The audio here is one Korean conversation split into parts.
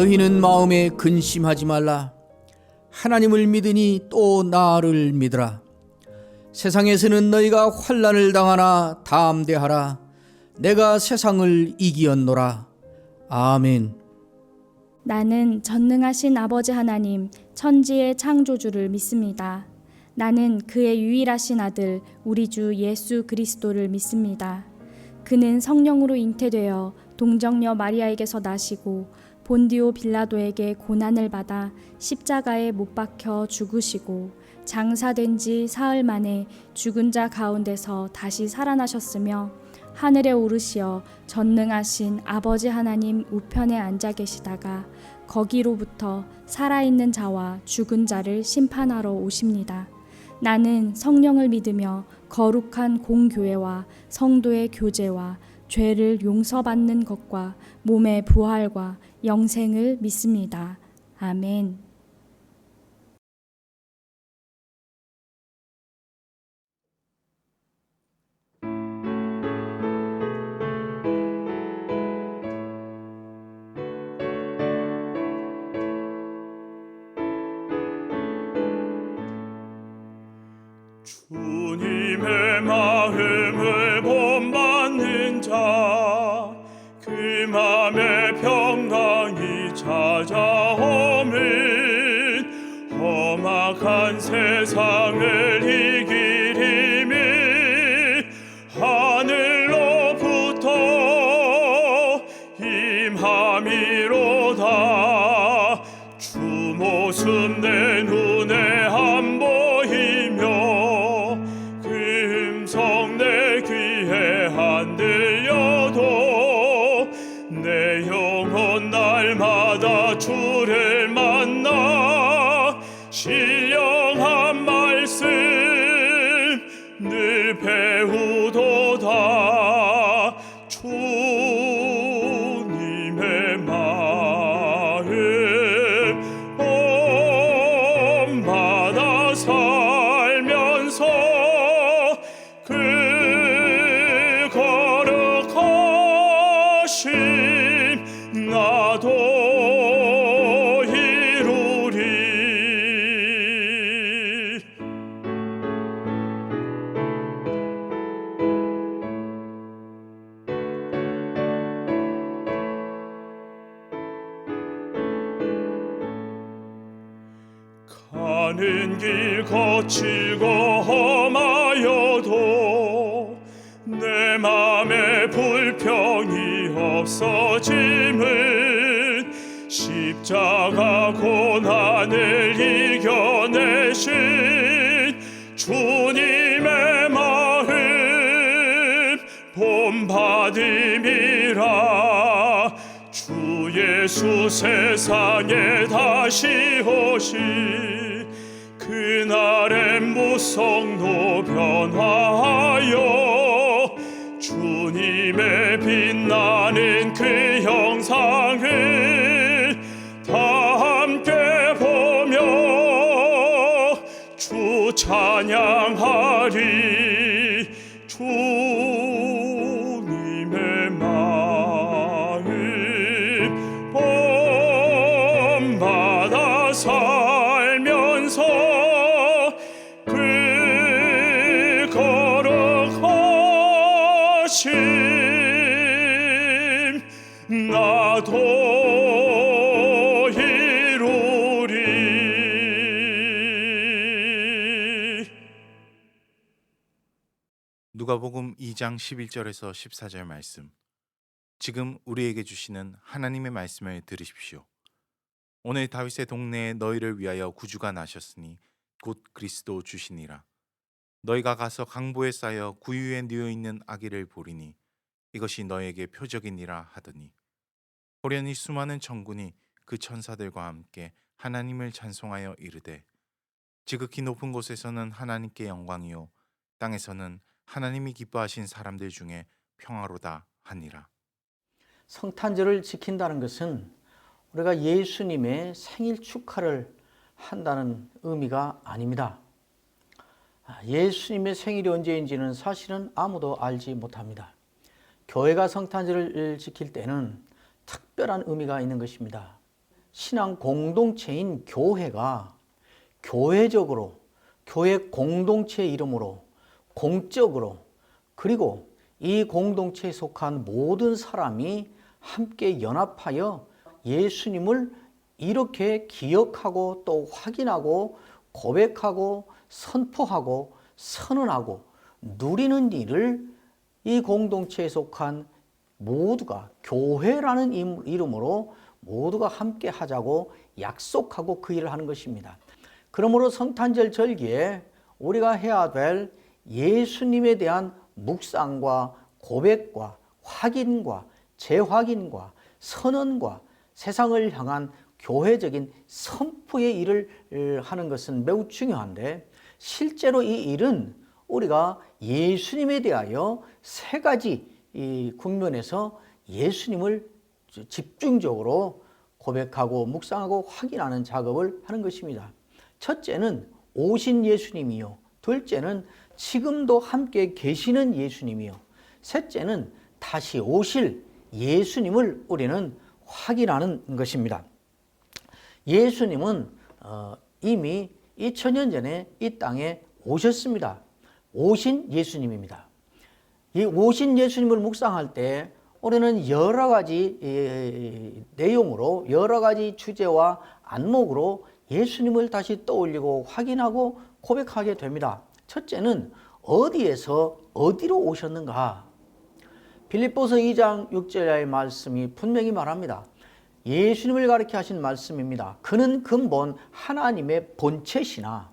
너희는 마음에 근심하지 말라. 하나님을 믿으니 또 나를 믿으라. 세상에서는 너희가 환난을 당하나 담대하라. 내가 세상을 이기었노라. 아멘. 나는 전능하신 아버지 하나님, 천지의 창조주를 믿습니다. 나는 그의 유일하신 아들, 우리 주 예수 그리스도를 믿습니다. 그는 성령으로 잉태되어 동정녀 마리아에게서 나시고 본디오 빌라도에게 고난을 받아 십자가에 못 박혀 죽으시고 장사된 지 사흘 만에 죽은 자 가운데서 다시 살아나셨으며 하늘에 오르시어 전능하신 아버지 하나님 우편에 앉아 계시다가 거기로부터 살아있는 자와 죽은 자를 심판하러 오십니다. 나는 성령을 믿으며 거룩한 공교회와 성도의 교제와 죄를 용서받는 것과 몸의 부활과 영생을 믿습니다. 아멘. 주님의 마음을 본받는 자, 그 맘에 평강이 찾아오면 험악한 세상을 이길 힘이 하늘로부터 임함이로다. 주 모습 내 눈에 안 보이며 그 음성 내 귀에 안 들려도 내 영혼 날마다 주를 만나 신령한 말씀 늘 배우도다. 주님의 마음 본받아 살면서 그 거룩하심 나도 이루리. 가는 길 거칠고 험하여도 내 맘에 불평이 없어짐은 십자가 고난을 이겨내신 주님의 마음 본받음이라. 주 예수 세상에 다시 오시 그날의 무성도 변화하여 주님의 빛나는 그 형상을 다 함께 보며 주 찬양하리. 주님의 마음 본받아 살면서 그 거룩하심 나도 이루리. 누가복음 2장 11절에서 14절 말씀. 지금 우리에게 주시는 하나님의 말씀을 들으십시오. 오늘 다윗의 동네에 너희를 위하여 구주가 나셨으니 곧 그리스도 주시니라. 너희가 가서 강보에 쌓여 구유에 누워 있는 아기를 보리니 이것이 너에게 표적이니라 하더니 호련히 수많은 천군이 그 천사들과 함께 하나님을 찬송하여 이르되 지극히 높은 곳에서는 하나님께 영광이요 땅에서는 하나님이 기뻐하신 사람들 중에 평화로다 하니라. 성탄절을 지킨다는 것은 우리가 예수님의 생일 축하를 한다는 의미가 아닙니다. 예수님의 생일이 언제인지는 사실은 아무도 알지 못합니다. 교회가 성탄절을 지킬 때는 특별한 의미가 있는 것입니다. 신앙 공동체인 교회가 교회적으로 교회 공동체의 이름으로 공적으로 그리고 이 공동체에 속한 모든 사람이 함께 연합하여 예수님을 이렇게 기억하고 또 확인하고 고백하고 선포하고 선언하고 누리는 일을 이 공동체에 속한 모두가 교회라는 이름으로 모두가 함께 하자고 약속하고 그 일을 하는 것입니다. 그러므로 성탄절 절기에 우리가 해야 될 예수님에 대한 묵상과 고백과 확인과 재확인과 선언과 세상을 향한 교회적인 선포의 일을 하는 것은 매우 중요한데, 실제로 이 일은 우리가 예수님에 대하여 세 가지 이 국면에서 예수님을 집중적으로 고백하고 묵상하고 확인하는 작업을 하는 것입니다. 첫째는 오신 예수님이요, 둘째는 지금도 함께 계시는 예수님이요, 셋째는 다시 오실 예수님을 우리는 확인하는 것입니다. 예수님은 이미 2000년 전에 이 땅에 오셨습니다. 오신 예수님입니다. 이 오신 예수님을 묵상할 때 우리는 여러 가지 내용으로 여러 가지 주제와 안목으로 예수님을 다시 떠올리고 확인하고 고백하게 됩니다. 첫째는 어디에서 어디로 오셨는가? 빌립보서 2장 6절의 말씀이 분명히 말합니다. 예수님을 가리켜 하신 말씀입니다. 그는 근본 하나님의 본체시나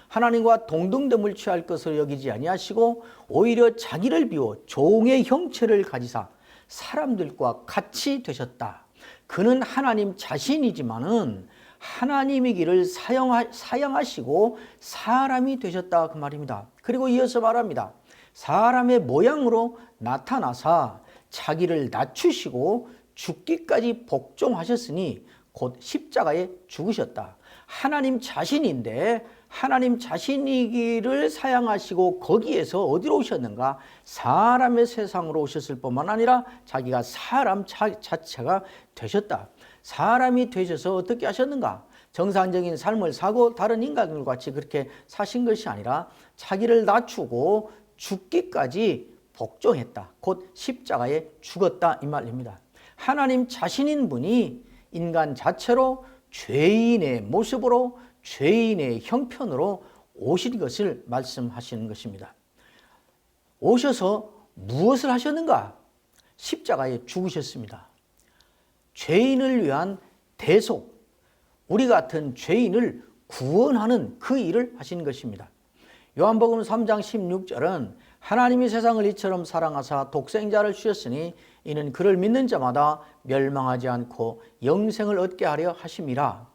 하나님과 동등됨을 취할 것으로 여기지 아니하시고 오히려 자기를 비워 종의 형체를 가지사 사람들과 같이 되셨다. 그는 하나님 자신이지만은 하나님이기를 사양하시고 사람이 되셨다, 그 말입니다. 그리고 이어서 말합니다. 사람의 모양으로 나타나사 자기를 낮추시고 죽기까지 복종하셨으니 곧 십자가에 죽으셨다. 하나님 자신인데 하나님 자신이기를 사양하시고 거기에서 어디로 오셨는가? 사람의 세상으로 오셨을 뿐만 아니라 자기가 사람 자체가 되셨다. 사람이 되셔서 어떻게 하셨는가? 정상적인 삶을 사고 다른 인간들과 같이 그렇게 사신 것이 아니라 자기를 낮추고 죽기까지 복종했다. 곧 십자가에 죽었다, 이 말입니다. 하나님 자신인 분이 인간 자체로 죄인의 모습으로 죄인의 형편으로 오신 것을 말씀하시는 것입니다. 오셔서 무엇을 하셨는가? 십자가에 죽으셨습니다. 죄인을 위한 대속, 우리 같은 죄인을 구원하는 그 일을 하신 것입니다. 요한복음 3장 16절은 하나님이 세상을 이처럼 사랑하사 독생자를 주셨으니 이는 그를 믿는 자마다 멸망하지 않고 영생을 얻게 하려 하심이라.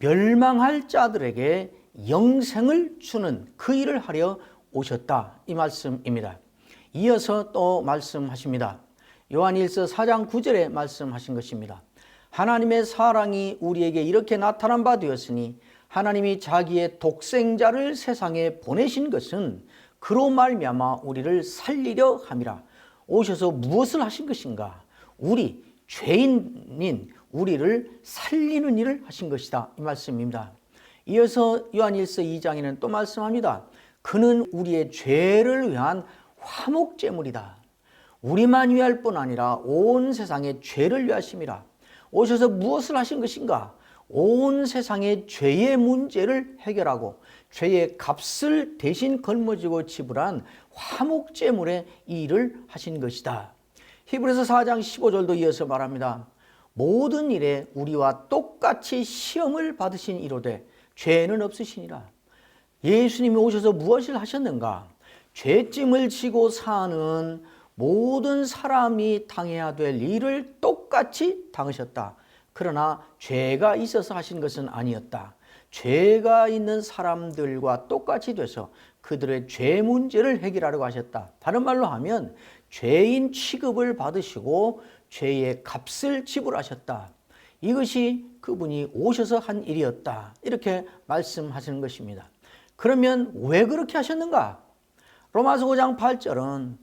멸망할 자들에게 영생을 주는 그 일을 하려 오셨다, 이 말씀입니다. 이어서 또 말씀하십니다. 요한일서 4장 9절에 말씀하신 것입니다. 하나님의 사랑이 우리에게 이렇게 나타난 바 되었으니 하나님이 자기의 독생자를 세상에 보내신 것은 그로 말미암아 우리를 살리려 함이라. 오셔서 무엇을 하신 것인가? 우리 죄인인 우리를 살리는 일을 하신 것이다, 이 말씀입니다. 이어서 요한일서 2장에는 또 말씀합니다. 그는 우리의 죄를 위한 화목제물이다. 우리만 위할 뿐 아니라 온 세상의 죄를 위하심이라. 오셔서 무엇을 하신 것인가? 온 세상의 죄의 문제를 해결하고 죄의 값을 대신 걸머지고 지불한 화목제물의 일을 하신 것이다. 히브리서 4장 15절도 이어서 말합니다. 모든 일에 우리와 똑같이 시험을 받으신 이로되 죄는 없으시니라. 예수님이 오셔서 무엇을 하셨는가? 죄짐을 지고 사는 모든 사람이 당해야 될 일을 똑같이 당하셨다. 그러나 죄가 있어서 하신 것은 아니었다. 죄가 있는 사람들과 똑같이 돼서 그들의 죄 문제를 해결하려고 하셨다. 다른 말로 하면 죄인 취급을 받으시고 죄의 값을 지불하셨다. 이것이 그분이 오셔서 한 일이었다. 이렇게 말씀하시는 것입니다. 그러면 왜 그렇게 하셨는가? 로마서 5장 8절은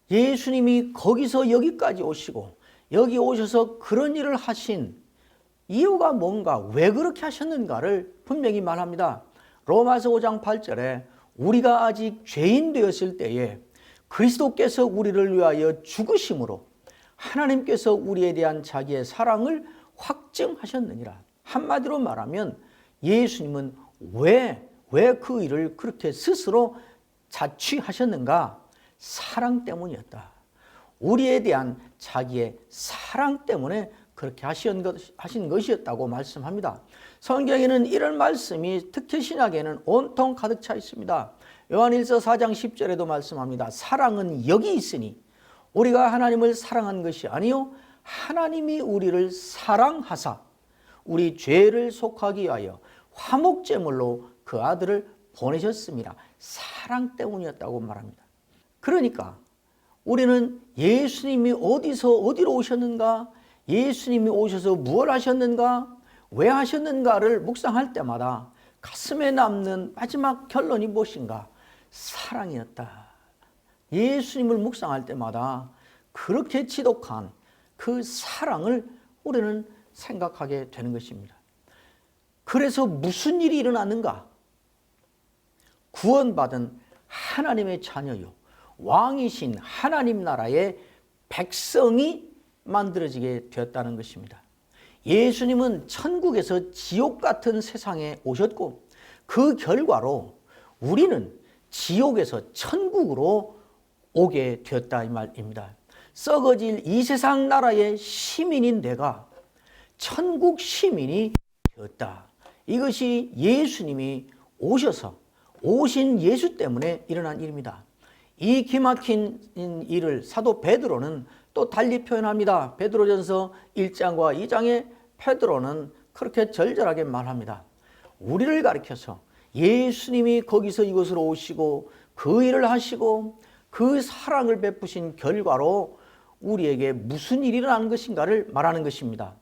예수님이 거기서 여기까지 오시고 여기 오셔서 그런 일을 하신 이유가 뭔가, 왜 그렇게 하셨는가를 분명히 말합니다. 로마서 5장 8절에 우리가 아직 죄인 되었을 때에 그리스도께서 우리를 위하여 죽으심으로 하나님께서 우리에 대한 자기의 사랑을 확증하셨느니라. 한마디로 말하면 예수님은 왜 그 일을 그렇게 스스로 자취하셨는가? 사랑 때문이었다. 우리에 대한 자기의 사랑 때문에 그렇게 하신 것이었다고 말씀합니다. 성경에는 이런 말씀이 특히 신약에는 온통 가득 차 있습니다. 요한일서 4장 10절에도 말씀합니다. 사랑은 여기 있으니 우리가 하나님을 사랑한 것이 아니요 하나님이 우리를 사랑하사 우리 죄를 속하기 위하여 화목제물로 그 아들을 보내셨습니다. 사랑 때문이었다고 말합니다. 그러니까 우리는 예수님이 어디로 오셨는가, 예수님이 오셔서 무엇을 하셨는가, 왜 하셨는가를 묵상할 때마다 가슴에 남는 마지막 결론이 무엇인가? 사랑이었다. 예수님을 묵상할 때마다 그렇게 지독한 그 사랑을 우리는 생각하게 되는 것입니다. 그래서 무슨 일이 일어났는가? 구원받은 하나님의 자녀요, 왕이신 하나님 나라의 백성이 만들어지게 되었다는 것입니다. 예수님은 천국에서 지옥 같은 세상에 오셨고 그 결과로 우리는 지옥에서 천국으로 오게 되었다 이 말입니다. 썩어질 이 세상 나라의 시민인 내가 천국 시민이 되었다. 이것이 예수님이 오신 예수 때문에 일어난 일입니다. 이 기막힌 일을 사도 베드로는 또 달리 표현합니다. 베드로전서 1장과 2장에 베드로는 그렇게 절절하게 말합니다. 우리를 가리켜서 예수님이 거기서 이곳으로 오시고 그 일을 하시고 그 사랑을 베푸신 결과로 우리에게 무슨 일이 일어나는 것인가를 말하는 것입니다.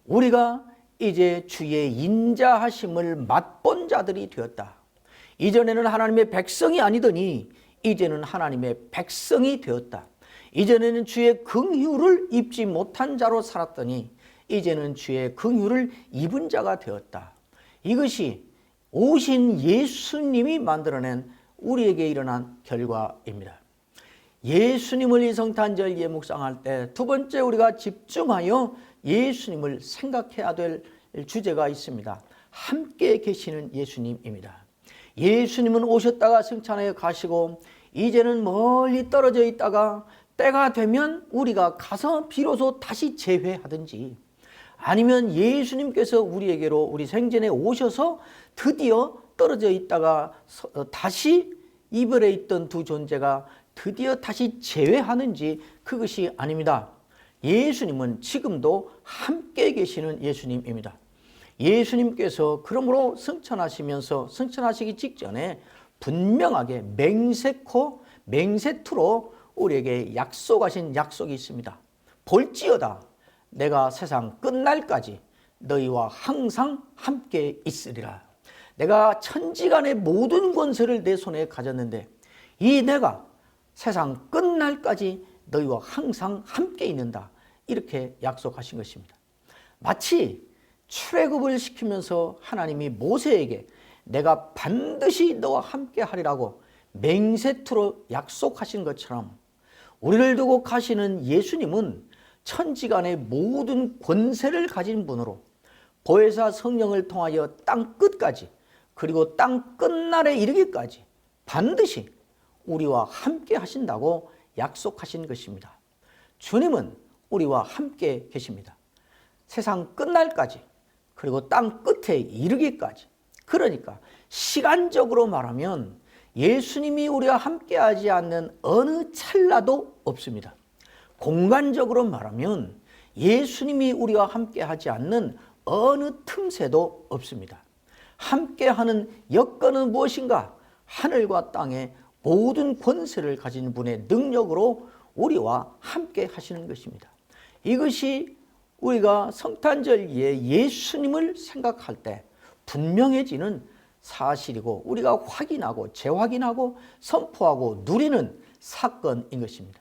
우리가 이제 주의 인자하심을 맛본 자들이 되었다. 이전에는 하나님의 백성이 아니더니 이제는 하나님의 백성이 되었다. 이전에는 주의 긍휼을 입지 못한 자로 살았더니 이제는 주의 긍휼을 입은 자가 되었다. 이것이 오신 예수님이 만들어낸 우리에게 일어난 결과입니다. 예수님을 이 성탄절기에 묵상할 때 두 번째 우리가 집중하여 예수님을 생각해야 될 주제가 있습니다. 함께 계시는 예수님입니다. 예수님은 오셨다가 승천하여 가시고 이제는 멀리 떨어져 있다가 때가 되면 우리가 가서 비로소 다시 재회하든지 아니면 예수님께서 우리에게로 우리 생전에 오셔서 드디어 떨어져 있다가 다시 이별해 있던 두 존재가 드디어 다시 재회하는지 그것이 아닙니다. 예수님은 지금도 함께 계시는 예수님입니다. 예수님께서 그러므로 승천하시기 직전에 분명하게 맹세토로 우리에게 약속하신 약속이 있습니다. 볼지어다 내가 세상 끝날까지 너희와 항상 함께 있으리라. 내가 천지간의 모든 권세를 내 손에 가졌는데 이 내가 세상 끝날까지 너희와 항상 함께 있는다. 이렇게 약속하신 것입니다. 마치 출애굽을 시키면서 하나님이 모세에게 내가 반드시 너와 함께 하리라고 맹세토로 약속하신 것처럼 우리를 두고 가시는 예수님은 천지간의 모든 권세를 가진 분으로 보혜사 성령을 통하여 땅 끝까지 그리고 땅 끝날에 이르기까지 반드시 우리와 함께 하신다고 약속하신 것입니다. 주님은 우리와 함께 계십니다. 세상 끝날까지 그리고 땅 끝에 이르기까지. 그러니까 시간적으로 말하면 예수님이 우리와 함께하지 않는 어느 찰나도 없습니다. 공간적으로 말하면 예수님이 우리와 함께하지 않는 어느 틈새도 없습니다. 함께하는 여건은 무엇인가? 하늘과 땅의 모든 권세를 가진 분의 능력으로 우리와 함께 하시는 것입니다. 이것이 우리가 성탄절기에 예수님을 생각할 때 분명해지는 사실이고 우리가 확인하고 재확인하고 선포하고 누리는 사건인 것입니다.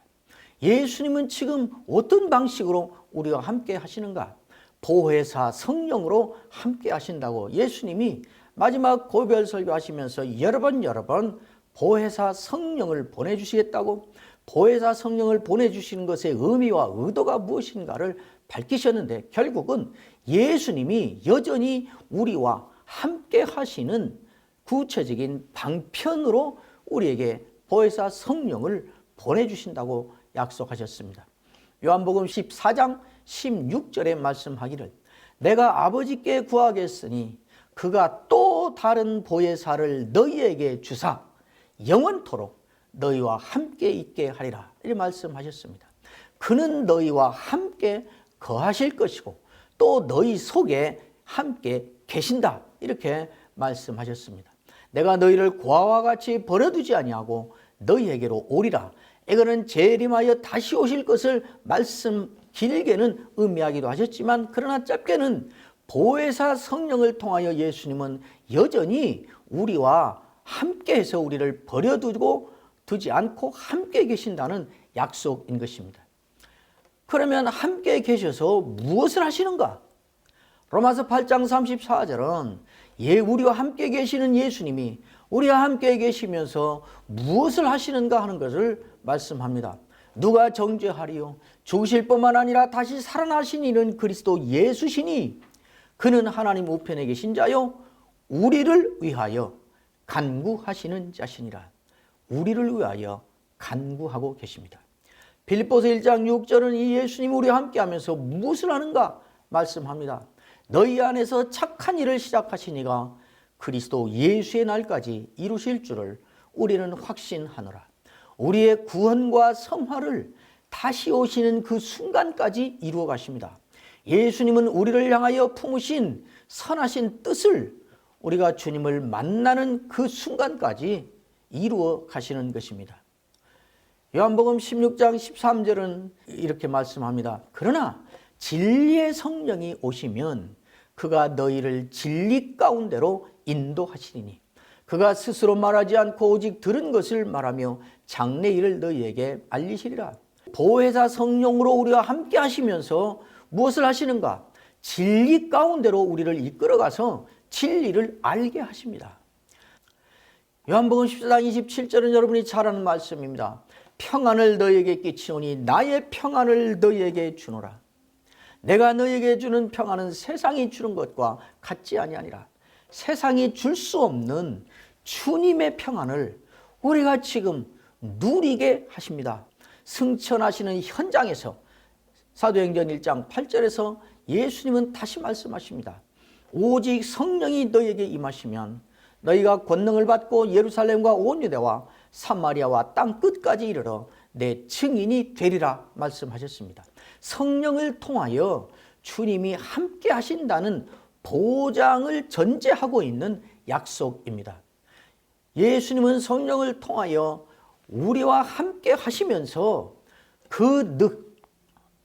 예수님은 지금 어떤 방식으로 우리와 함께 하시는가? 보혜사 성령으로 함께 하신다고 예수님이 마지막 고별 설교하시면서 여러 번 보혜사 성령을 보내주시겠다고, 보혜사 성령을 보내주시는 것의 의미와 의도가 무엇인가를 밝히셨는데, 결국은 예수님이 여전히 우리와 함께 하시는 구체적인 방편으로 우리에게 보혜사 성령을 보내주신다고 약속하셨습니다. 요한복음 14장 16절에 말씀하기를, 내가 아버지께 구하겠으니 그가 또 다른 보혜사를 너희에게 주사 영원토록 너희와 함께 있게 하리라, 이렇게 말씀하셨습니다. 그는 너희와 함께 거하실 것이고 또 너희 속에 함께 계신다, 이렇게 말씀하셨습니다. 내가 너희를 고아와 같이 버려두지 아니하고 너희에게로 오리라. 이거는 재림하여 다시 오실 것을 길게는 의미하기도 하셨지만, 그러나 짧게는 보혜사 성령을 통하여 예수님은 여전히 우리와 함께해서 우리를 두지 않고 함께 계신다는 약속인 것입니다. 그러면 함께 계셔서 무엇을 하시는가? 로마서 8장 34절은 우리와 함께 계시는 예수님이 우리와 함께 계시면서 무엇을 하시는가 하는 것을 말씀합니다. 누가 정죄하리요? 죽으실 뿐만 아니라 다시 살아나신 이는 그리스도 예수시니 그는 하나님 우편에 계신 자요 우리를 위하여 간구하시는 자시니라. 우리를 위하여 간구하고 계십니다. 빌립보서 1장 6절은 이 예수님이 우리와 함께하면서 무엇을 하는가 말씀합니다. 너희 안에서 착한 일을 시작하신 이가 그리스도 예수의 날까지 이루실 줄을 우리는 확신하노라. 우리의 구원과 성화를 다시 오시는 그 순간까지 이루어 가십니다. 예수님은 우리를 향하여 품으신 선하신 뜻을 우리가 주님을 만나는 그 순간까지 이루어 가시는 것입니다. 요한복음 16장 13절은 이렇게 말씀합니다. 그러나 진리의 성령이 오시면 그가 너희를 진리 가운데로 인도하시리니 그가 스스로 말하지 않고 오직 들은 것을 말하며 장래일을 너희에게 알리시리라. 보혜사 성령으로 우리와 함께 하시면서 무엇을 하시는가? 진리 가운데로 우리를 이끌어가서 진리를 알게 하십니다. 요한복음 14장 27절은 여러분이 잘 아는 말씀입니다. 평안을 너희에게 끼치오니 나의 평안을 너희에게 주노라. 내가 너희에게 주는 평안은 세상이 주는 것과 같지 아니하니라. 세상이 줄 수 없는 주님의 평안을 우리가 지금 누리게 하십니다. 승천하시는 현장에서 사도행전 1장 8절에서 예수님은 다시 말씀하십니다. 오직 성령이 너희에게 임하시면 너희가 권능을 받고 예루살렘과 온 유대와 사마리아와 땅 끝까지 이르러 내 증인이 되리라 말씀하셨습니다. 성령을 통하여 주님이 함께 하신다는 보장을 전제하고 있는 약속입니다. 예수님은 성령을 통하여 우리와 함께 하시면서 그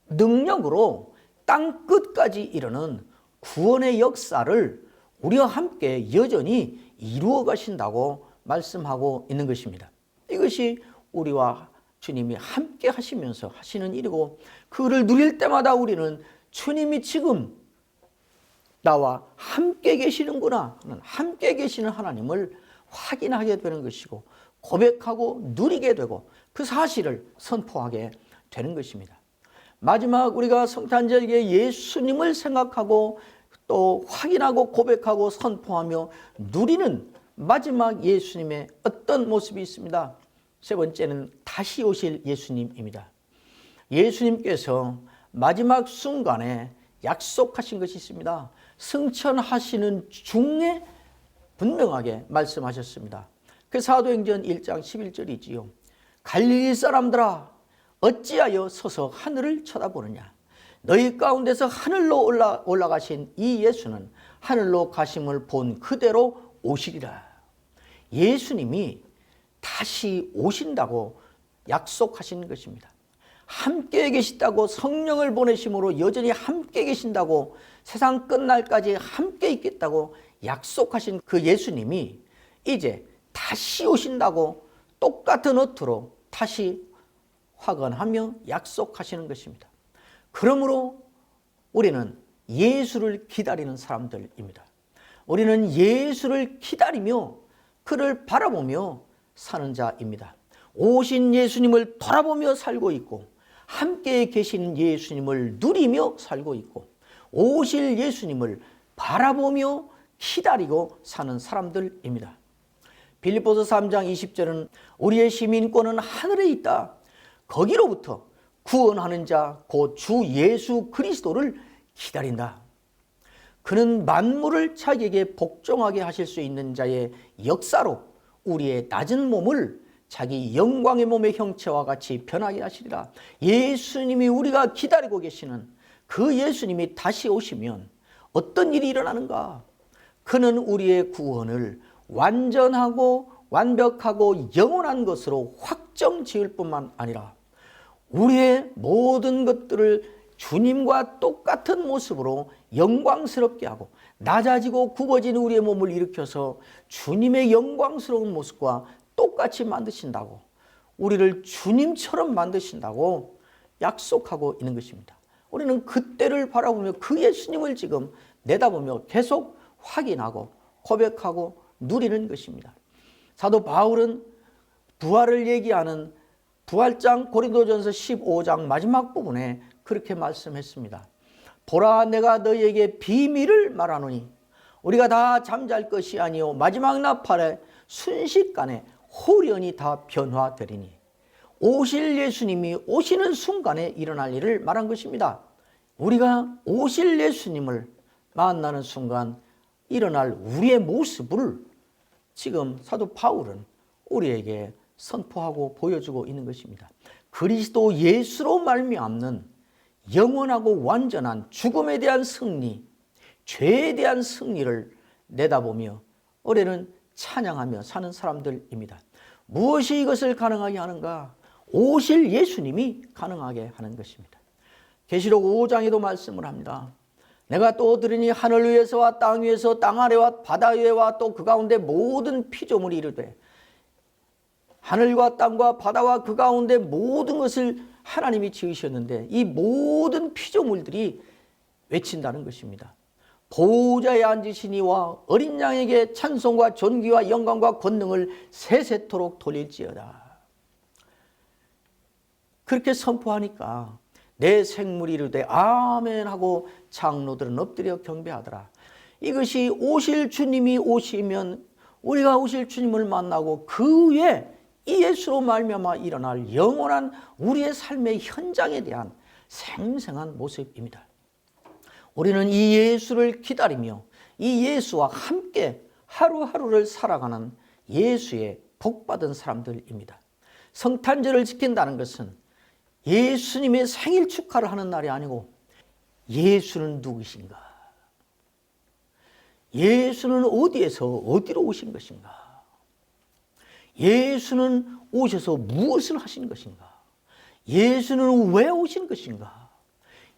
능력으로 땅 끝까지 이르는 구원의 역사를 우리와 함께 여전히 이루어 가신다고 말씀하고 있는 것입니다. 이것이 우리와 주님이 함께 하시면서 하시는 일이고, 그를 누릴 때마다 우리는 주님이 지금 나와 함께 계시는구나 하는, 함께 계시는 하나님을 확인하게 되는 것이고, 고백하고 누리게 되고 그 사실을 선포하게 되는 것입니다. 마지막 우리가 성탄절기에 예수님을 생각하고 또 확인하고 고백하고 선포하며 누리는 마지막 예수님의 어떤 모습이 있습니다. 세 번째는 다시 오실 예수님입니다. 예수님께서 마지막 순간에 약속하신 것이 있습니다. 승천하시는 중에 분명하게 말씀하셨습니다. 그 사도행전 1장 11절이지요. 갈릴리 사람들아 어찌하여 서서 하늘을 쳐다보느냐. 너희 가운데서 하늘로 올라가신 이 예수는 하늘로 가심을 본 그대로 오시리라. 예수님이 다시 오신다고 약속하신 것입니다. 함께 계시다고, 성령을 보내심으로 여전히 함께 계신다고, 세상 끝날까지 함께 있겠다고 약속하신 그 예수님이 이제 다시 오신다고 똑같은 어투로 다시 확언하며 약속하시는 것입니다. 그러므로 우리는 예수를 기다리는 사람들입니다. 우리는 예수를 기다리며 그를 바라보며 사는 자입니다. 오신 예수님을 돌아보며 살고 있고 함께 계신 예수님을 누리며 살고 있고 오실 예수님을 바라보며 기다리고 사는 사람들입니다. 빌립보서 3장 20절은 우리의 시민권은 하늘에 있다. 거기로부터 구원하는 자 곧 주 예수 그리스도를 기다린다. 그는 만물을 자기에게 복종하게 하실 수 있는 자의 역사로 우리의 낮은 몸을 자기 영광의 몸의 형체와 같이 변하게 하시리라. 예수님이 우리가 기다리고 계시는 그 예수님이 다시 오시면 어떤 일이 일어나는가? 그는 우리의 구원을 완전하고 완벽하고 영원한 것으로 확정 지을 뿐만 아니라 우리의 모든 것들을 주님과 똑같은 모습으로 영광스럽게 하고 낮아지고 굽어진 우리의 몸을 일으켜서 주님의 영광스러운 모습과 똑같이 만드신다고, 우리를 주님처럼 만드신다고 약속하고 있는 것입니다. 우리는 그때를 바라보며 그 예수님을 지금 내다보며 계속 확인하고 고백하고 누리는 것입니다. 사도 바울은 부활을 얘기하는 부활장 고린도전서 15장 마지막 부분에 그렇게 말씀했습니다. 보라, 내가 너희에게 비밀을 말하노니 우리가 다 잠잘 것이 아니요 마지막 나팔에 순식간에 호련히 다 변화되리니. 오실 예수님이 오시는 순간에 일어날 일을 말한 것입니다. 우리가 오실 예수님을 만나는 순간 일어날 우리의 모습을 지금 사도 바울은 우리에게 선포하고 보여주고 있는 것입니다. 그리스도 예수로 말미암는 영원하고 완전한 죽음에 대한 승리, 죄에 대한 승리를 내다보며 올해는 찬양하며 사는 사람들입니다. 무엇이 이것을 가능하게 하는가? 오실 예수님이 가능하게 하는 것입니다. 계시록 5장에도 말씀을 합니다. 내가 또 들으니 하늘 위에서와 땅 위에서 땅 아래와 바다 위에와 또 그 가운데 모든 피조물이 이르되, 하늘과 땅과 바다와 그 가운데 모든 것을 하나님이 지으셨는데 이 모든 피조물들이 외친다는 것입니다. 보호자에 앉으신 이와 어린 양에게 찬송과 존귀와 영광과 권능을 세세토록 돌릴지어다. 그렇게 선포하니까 내 생물이 이르되 아멘 하고 장로들은 엎드려 경배하더라. 이것이 오실 주님이 오시면 우리가 오실 주님을 만나고 그 후에 이 예수로 말미암아 일어날 영원한 우리의 삶의 현장에 대한 생생한 모습입니다. 우리는 이 예수를 기다리며 이 예수와 함께 하루하루를 살아가는 예수의 복받은 사람들입니다. 성탄절을 지킨다는 것은 예수님의 생일 축하를 하는 날이 아니고 예수는 누구신가? 예수는 어디에서 어디로 오신 것인가? 예수는 오셔서 무엇을 하신 것인가? 예수는 왜 오신 것인가?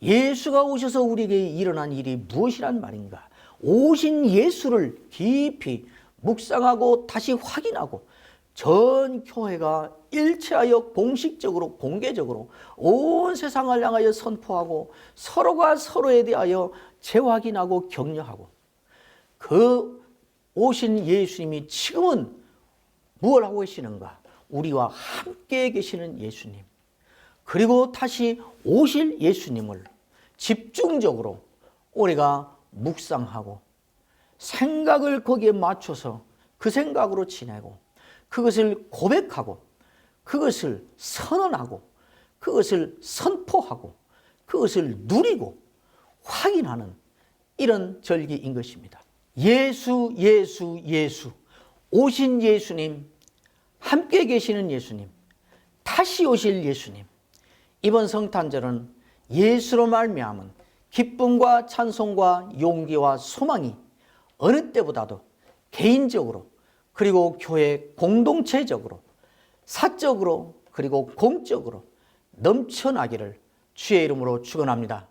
예수가 오셔서 우리에게 일어난 일이 무엇이란 말인가? 오신 예수를 깊이 묵상하고 다시 확인하고 전 교회가 일체하여 공식적으로 공개적으로 온 세상을 향하여 선포하고 서로가 서로에 대하여 재확인하고 격려하고 그 오신 예수님이 지금은 무엇을 하고 계시는가? 우리와 함께 계시는 예수님, 그리고 다시 오실 예수님을 집중적으로 우리가 묵상하고 생각을 거기에 맞춰서 그 생각으로 지내고 그것을 고백하고 그것을 선언하고 그것을 선포하고 그것을 누리고 확인하는 이런 절기인 것입니다. 예수, 예수, 예수. 오신 예수님, 함께 계시는 예수님, 다시 오실 예수님. 이번 성탄절은 예수로 말미암은 기쁨과 찬송과 용기와 소망이 어느 때보다도 개인적으로 그리고 교회 공동체적으로 사적으로 그리고 공적으로 넘쳐나기를 주의 이름으로 축원합니다.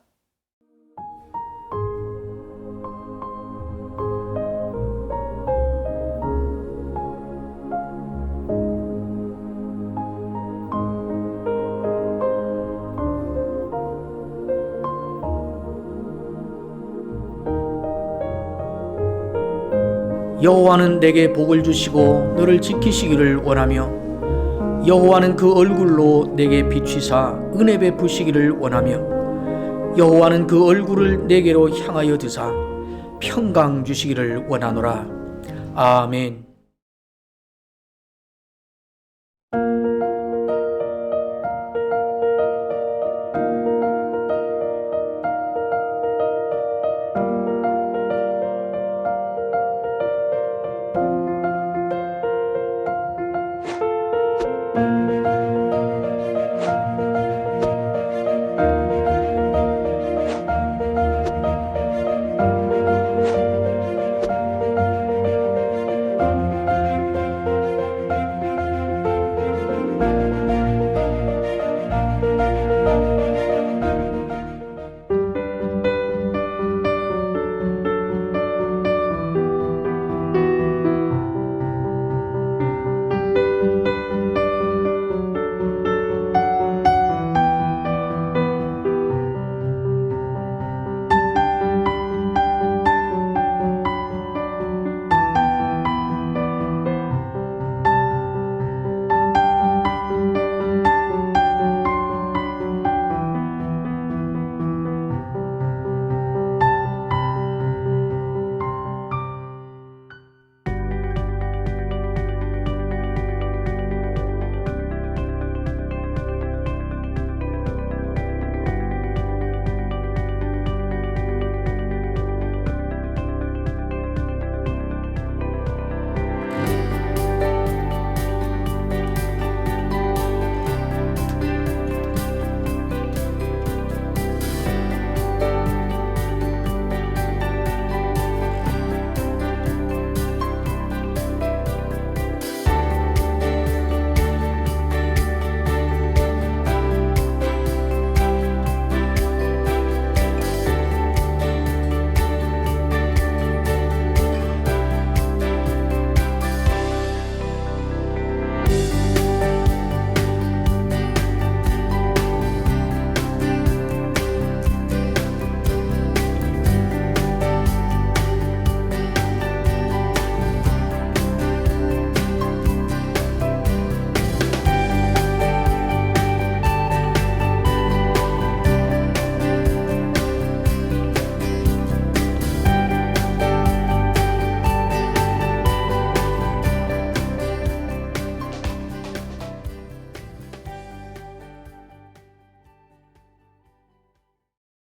여호와는 내게 복을 주시고 너를 지키시기를 원하며 여호와는 그 얼굴로 내게 비추사 은혜 베푸시기를 원하며 여호와는 그 얼굴을 내게로 향하여 드사 평강 주시기를 원하노라. 아멘.